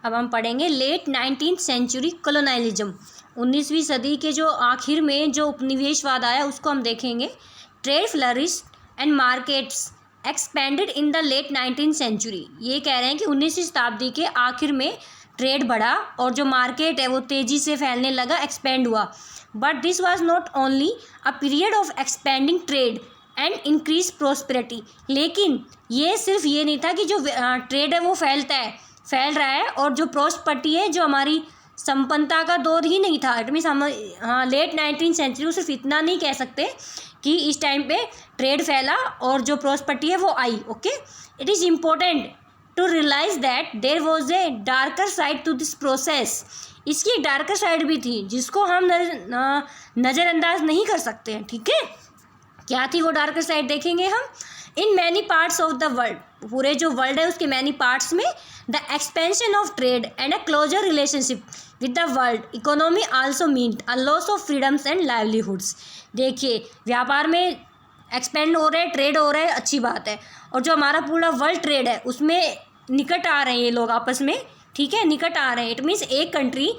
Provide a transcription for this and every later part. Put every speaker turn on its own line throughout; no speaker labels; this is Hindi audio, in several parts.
अब हम पढ़ेंगे लेट 19th सेंचुरी कॉलोनाइलिज्म। 19वीं सदी के जो आखिर में जो उपनिवेशवाद आया उसको हम देखेंगे। Trade flourished and markets expanded in the late 19th century. ये कह रहे हैं कि 19वीं शताब्दी के आखिर में ट्रेड बढ़ा और जो मार्केट है वो तेज़ी से फैलने लगा, एक्सपेंड हुआ। But this was not only a period of expanding trade and increase prosperity. लेकिन ये सिर्फ ये नहीं था कि जो ट्रेड है वो फैल रहा है और जो प्रोस्पेरिटी है, जो हमारी संपन्नता का दौर ही नहीं था। इट मीन्स हम लेट 19th सेंचुरी सिर्फ इतना नहीं कह सकते कि इस टाइम पे ट्रेड फैला और जो प्रोस्पेरिटी है वो आई। Okay, it is important to realise that there was a darker side to this process. इसकी एक डार्कर साइड भी थी जिसको हम नज़रअंदाज नहीं कर सकते हैं। ठीक है, क्या थी वो डार्कर साइड देखेंगे हम। In many parts of the world, पूरे जो वर्ल्ड है उसके मैनी पार्ट्स में, the expansion of trade and a closer relationship with the world economy also meant a loss of freedoms and livelihoods. देखिए, व्यापार में एक्सपेंड हो रहा है, ट्रेड हो रहा है, अच्छी बात है। और जो हमारा पूरा वर्ल्ड ट्रेड है उसमें निकट आ रहे हैं ये लोग आपस में। ठीक है, निकट आ रहे हैं। इट मीन्स एक कंट्री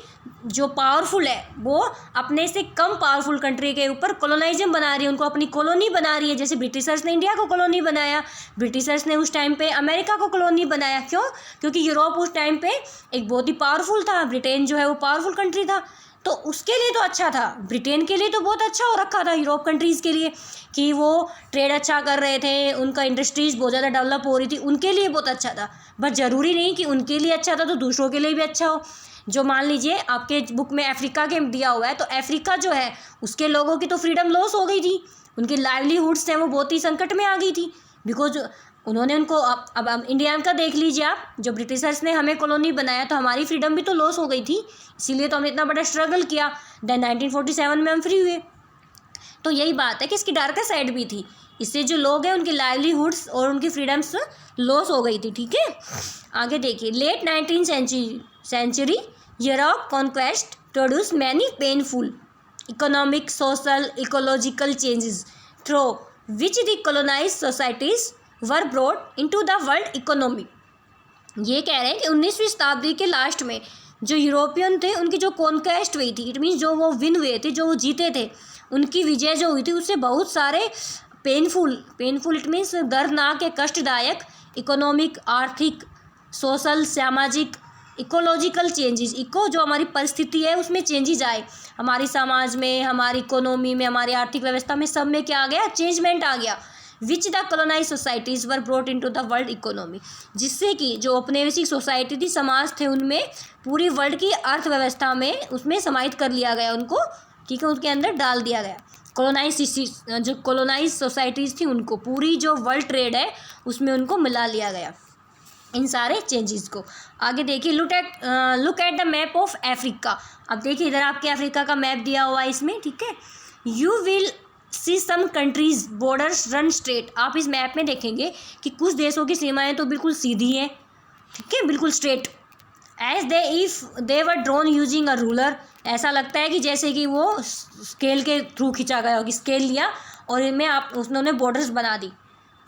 जो पावरफुल है वो अपने से कम पावरफुल कंट्री के ऊपर कॉलोनाइज्म बना रही है, उनको अपनी कॉलोनी बना रही है। जैसे ब्रिटिशर्स ने इंडिया को कॉलोनी बनाया, ब्रिटिशर्स ने उस टाइम पे अमेरिका को कॉलोनी बनाया। क्यों? क्योंकि यूरोप उस टाइम पे एक बहुत ही पावरफुल था, ब्रिटेन जो है वो पावरफुल कंट्री था। तो उसके लिए तो अच्छा था, ब्रिटेन के लिए तो बहुत अच्छा हो रखा था यूरोप कंट्रीज़ के लिए कि वो ट्रेड अच्छा कर रहे थे, उनका इंडस्ट्रीज़ बहुत ज़्यादा डेवलप हो रही थी, उनके लिए बहुत अच्छा था। बट ज़रूरी नहीं कि उनके लिए अच्छा था तो दूसरों के लिए भी अच्छा हो। जो मान लीजिए आपके बुक में अफ्रीका के दिया हुआ है, तो अफ्रीका जो है उसके लोगों की तो फ्रीडम लॉस हो गई थी, उनकी लाइवलीहुड्स हैं वो बहुत ही संकट में आ गई थी। बिकॉज उन्होंने उनको अब इंडिया का देख लीजिए आप, जो ब्रिटिशर्स ने हमें कॉलोनी बनाया तो हमारी फ्रीडम भी तो लॉस हो गई थी, इसीलिए तो हमने इतना बड़ा स्ट्रगल किया। देन 1947 में हम फ्री हुए। तो यही बात है कि इसकी डार्कर साइड भी थी, इससे जो लोग हैं उनकी लाइवलीहुड्स और उनकी फ्रीडम्स लॉस हो गई थी। ठीक है, आगे देखिए। Late 19th century Europe conquest produce many painful economic, social, ecological changes through which the colonized societies were brought into the world economy. ये कह रहे हैं कि 19वीं शताब्दी के लास्ट में जो यूरोपियन थे उनकी जो कॉन्क्वेस्ट हुई थी, इट मीन्स जो वो विन हुए थे, जो वो जीते थे, उनकी विजय जो हुई थी उससे बहुत सारे पेनफुल इट मीन्स दर्दनाक या कष्टदायक इकोनॉमिक, आर्थिक, सोशल, सामाजिक, इकोलॉजिकल चेंजेस, जो हमारी परिस्थिति है उसमें चेंजेस आए, हमारी समाज में, हमारी इकोनॉमी में, हमारी आर्थिक व्यवस्था में, सब में क्या आ गया, चेंजमेंट आ गया। Which the colonize societies were brought into the world economy, जिससे कि जो औपनिवेशिक सोसाइटी थी, समाज थे, उनमें पूरी वर्ल्ड की अर्थव्यवस्था में उसमें समाहित कर लिया गया उनको। ठीक है, उसके अंदर डाल दिया गया। जो कॉलोनाइज सोसाइटीज़ थी उनको पूरी जो वर्ल्ड ट्रेड है उसमें उनको मिला लिया गया, इन सारे चेंजेस को। आगे देखिए, look at the map of Africa. अब देखिए इधर आपके अफ्रीका का मैप दिया हुआ है इसमें। ठीक है, you will see some countries borders run straight. आप इस मैप में देखेंगे कि कुछ देशों की सीमाएं तो बिल्कुल सीधी हैं, ठीक है, बिल्कुल straight, as they if they were drawn using a ruler. ऐसा लगता है कि जैसे कि वो स्केल के थ्रू खींचा गया हो, कि स्केल लिया और इनमें उन्होंने बॉर्डर्स बना दी।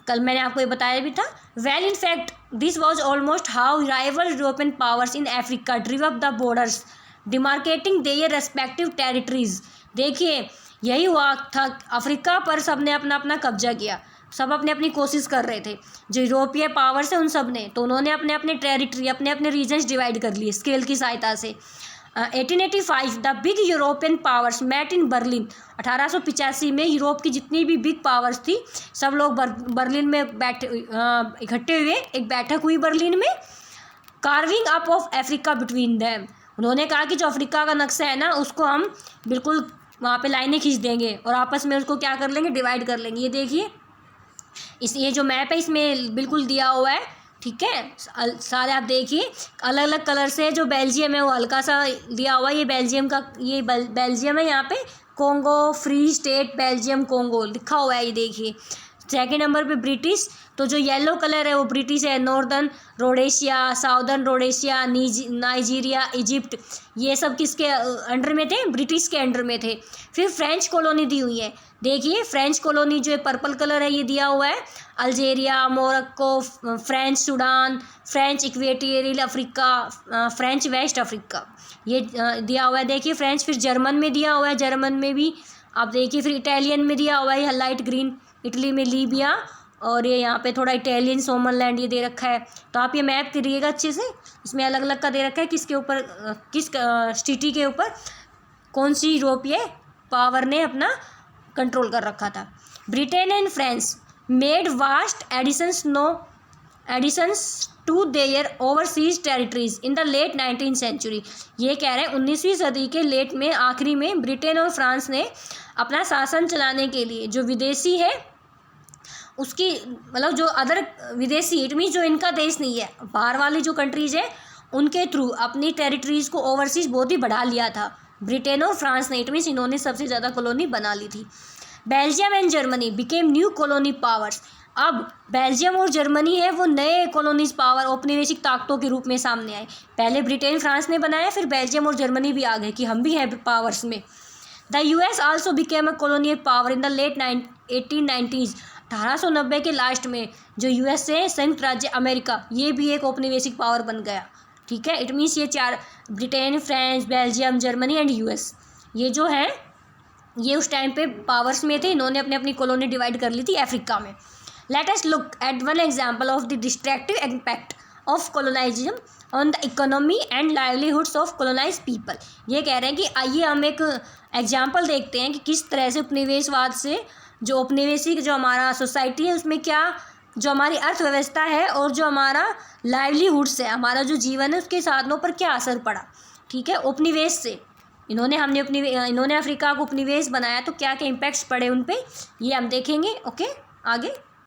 कल मैंने आपको ये बताया भी था। Well in fact this was almost how rival European powers in Africa drive up the borders demarcating their respective territories. देखिए, यही हुआ था, अफ्रीका पर सब ने अपना अपना कब्जा किया, सब अपने अपनी कोशिश कर रहे थे। जो यूरोपीय पावर्स है उन सब ने, तो उन्होंने अपने अपने टेरिटरी, अपने अपने रीजन्स डिवाइड कर लिए स्केल की सहायता से। 1885 the big European powers met in Berlin. 1885 में यूरोप की जितनी भी बिग पावर्स थी सब लोग बर्लिन में इकट्ठे हुए, एक बैठक हुई बर्लिन में। Carving up of Africa between them. उन्होंने कहा कि जो अफ्रीका का नक्शा है ना उसको हम बिल्कुल वहाँ पे लाइनें खींच देंगे और आपस में उसको क्या कर लेंगे, डिवाइड कर लेंगे। ये देखिए, ये जो मैप है इसमें बिल्कुल दिया हुआ है। ठीक है, सारे आप देखिए अलग अलग कलर से। जो बेल्जियम है वो हल्का सा दिया हुआ है, ये बेल्जियम का, ये बेल्जियम है, यहाँ पे Congo free state Belgium Congo लिखा हुआ है, ये देखिए। सेकंड नंबर पे ब्रिटिश, तो जो येलो कलर है वो ब्रिटिश है। Northern Rhodesia, southern Rhodesia, Nigeria, Egypt, ये सब किसके अंडर में थे? ब्रिटिश के अंडर में थे। फिर फ्रेंच कॉलोनी दी हुई है, देखिए फ्रेंच कॉलोनी जो है पर्पल कलर है ये दिया हुआ है। Algeria, Morocco, French Sudan, French equatorial Africa, French west Africa, ये दिया हुआ है। देखिए फ्रेंच। फिर जर्मन में दिया हुआ है, जर्मन में भी आप देखिए। फिर इटालियन में दिया हुआ है लाइट ग्रीन, इटली में लीबिया, और ये यहाँ पे थोड़ा इटालियन सोमरलैंड ये दे रखा है। तो आप ये मैप करिएगा अच्छे से, इसमें अलग अलग का दे रखा है किसके ऊपर, किस सिटी के ऊपर कौन सी यूरोपीय पावर ने अपना कंट्रोल कर रखा था। Britain and France made vast additions to their overseas territories in the late 19th century. ये कह रहे हैं 19वीं सदी के लेट में, आखिरी में ब्रिटेन और फ्रांस ने अपना शासन चलाने के लिए जो विदेशी है उसकी, मतलब जो अदर विदेशी, इट मीन जो इनका देश नहीं है, बाहर वाली जो कंट्रीज़ है उनके थ्रू अपनी टेरिटरीज़ को ओवरसीज बहुत ही बढ़ा लिया था ब्रिटेन और फ्रांस ने। इट मीन्स इन्होंने सबसे ज़्यादा कॉलोनी बना ली थी। Belgium and Germany became new colony powers. अब बेल्जियम और जर्मनी है वो नए कॉलोनीज पावर, औपनिवेशिक ताकतों के रूप में सामने आए। पहले ब्रिटेन फ्रांस ने बनाया, फिर बेल्जियम और जर्मनी भी आ गए कि हम भी हैं पावर्स में। The US also became a colonial power in the late 1890s। 1890 के लास्ट में जो यूएस है, संयुक्त राज्य अमेरिका, ये भी एक औपनिवेशिक पावर बन गया। ठीक है, इट मीन्स ये चार, Britain, France, Belgium, Germany and US, ये जो है ये उस टाइम पे पावर्स में थे। इन्होंने अपनी अपनी कॉलोनी डिवाइड कर ली थी अफ्रीका में। Let us look at one example of the destructive impact of colonialism on the economy and livelihoods of colonise people. ये कह रहे हैं कि आइए हम एक एग्जाम्पल देखते हैं कि किस तरह से उपनिवेशवाद से, जो औपनिवेशिक जो हमारा सोसाइटी है उसमें क्या, जो हमारी अर्थव्यवस्था है और जो हमारा लाइवलीहुड्स है, हमारा जो जीवन है उसके साधनों पर क्या असर पड़ा। ठीक है, उपनिवेश से इन्होंने अफ्रीका को उपनिवेश बनाया तो क्या क्या इम्पैक्ट्स पड़े उन पे, ये हम देखेंगे। ओके, आगे।